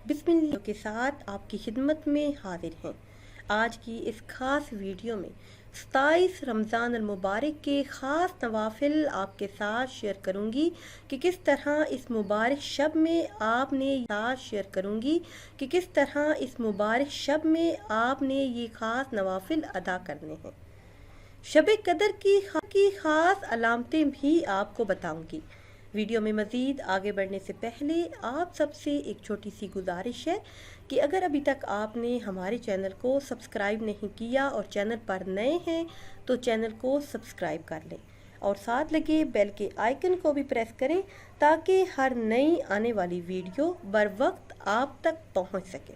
بسم اللہ کے ساتھ آپ کی خدمت میں حاضر ہیں۔ آج کی اس خاص ویڈیو میں 27 رمضان المبارک کے خاص نوافل آپ کے ساتھ شیئر کروں گی کہ کس طرح اس مبارک شب میں آپ نے یہ خاص نوافل ادا کرنے ہیں۔ شب قدر کی خاص علامتیں بھی آپ کو بتاؤں گی۔ ویڈیو میں مزید آگے بڑھنے سے پہلے آپ سب سے ایک چھوٹی سی گزارش ہے کہ اگر ابھی تک آپ نے ہمارے چینل کو سبسکرائب نہیں کیا اور چینل پر نئے ہیں تو چینل کو سبسکرائب کر لیں اور ساتھ لگے بیل کے آئیکن کو بھی پریس کریں تاکہ ہر نئی آنے والی ویڈیو بر وقت آپ تک پہنچ سکے۔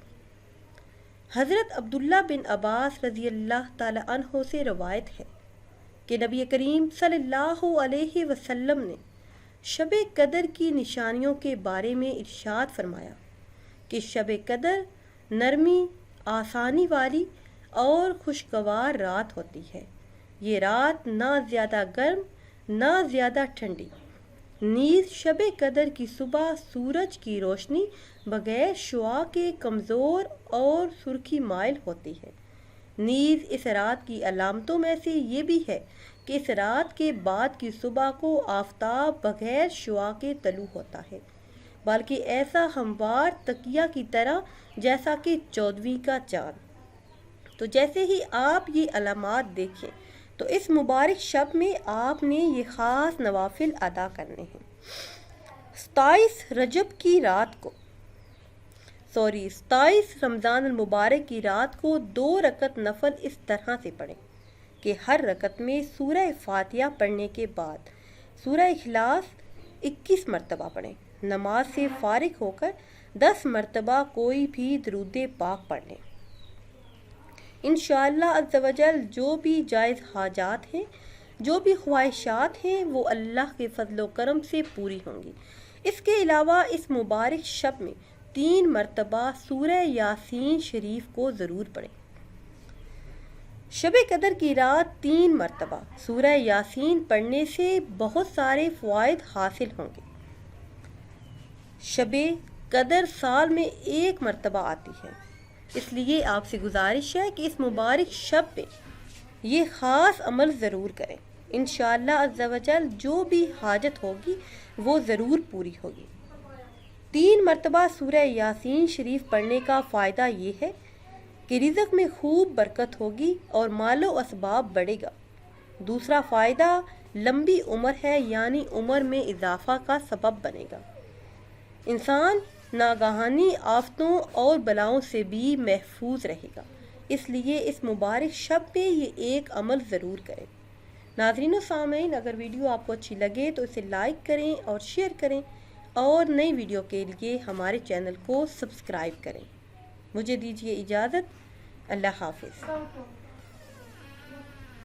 حضرت عبداللہ بن عباس رضی اللہ تعالی عنہ سے روایت ہے کہ نبی کریم صلی اللہ علیہ وسلم نے شب قدر کی نشانیوں کے بارے میں ارشاد فرمایا کہ شب قدر نرمی، آسانی والی اور خوشگوار رات ہوتی ہے۔ یہ رات نہ زیادہ گرم نہ زیادہ ٹھنڈی، نیز شب قدر کی صبح سورج کی روشنی بغیر شعاع کے کمزور اور سرخی مائل ہوتی ہے۔ نیز اس رات کی علامتوں میں سے یہ بھی ہے کہ اس رات کے بعد کی صبح کو آفتاب بغیر شعاع کے طلوع ہوتا ہے، بلکہ ایسا ہموار تکیہ کی طرح جیسا کہ 14ویں کا چاند۔ تو جیسے ہی آپ یہ علامات دیکھیں تو اس مبارک شب میں آپ نے یہ خاص نوافل ادا کرنے ہیں۔ 27 رمضان المبارک کی رات کو 2 رکعت نفل اس طرح سے پڑھیں کہ ہر رکعت میں سورہ فاتحہ پڑھنے کے بعد سورہ اخلاص 21 مرتبہ پڑھیں۔ نماز سے فارغ ہو کر 10 مرتبہ کوئی بھی درود پاک پڑھ لیں۔ انشاءاللہ عز و جل جو بھی جائز حاجات ہیں، جو بھی خواہشات ہیں وہ اللہ کے فضل و کرم سے پوری ہوں گی۔ اس کے علاوہ اس مبارک شب میں 3 مرتبہ سورہ یاسین شریف کو ضرور پڑھیں۔ شب قدر کی رات 3 مرتبہ سورہ یاسین پڑھنے سے بہت سارے فوائد حاصل ہوں گے۔ شب قدر سال میں 1 مرتبہ آتی ہے، اس لیے آپ سے گزارش ہے کہ اس مبارک شب پہ یہ خاص عمل ضرور کریں۔ انشاءاللہ عز و جل جو بھی حاجت ہوگی وہ ضرور پوری ہوگی۔ 3 مرتبہ سورہ یاسین شریف پڑھنے کا فائدہ یہ ہے کہ رزق میں خوب برکت ہوگی اور مال و اسباب بڑھے گا۔ دوسرا فائدہ لمبی عمر ہے، یعنی عمر میں اضافہ کا سبب بنے گا۔ انسان ناگہانی آفتوں اور بلاؤں سے بھی محفوظ رہے گا، اس لیے اس مبارک شب پہ یہ ایک عمل ضرور کریں۔ ناظرین و سامعین، اگر ویڈیو آپ کو اچھی لگے تو اسے لائک کریں اور شیئر کریں اور نئی ویڈیو کے لیے ہمارے چینل کو سبسکرائب کریں۔ مجھے دیجیے اجازت، اللہ حافظ۔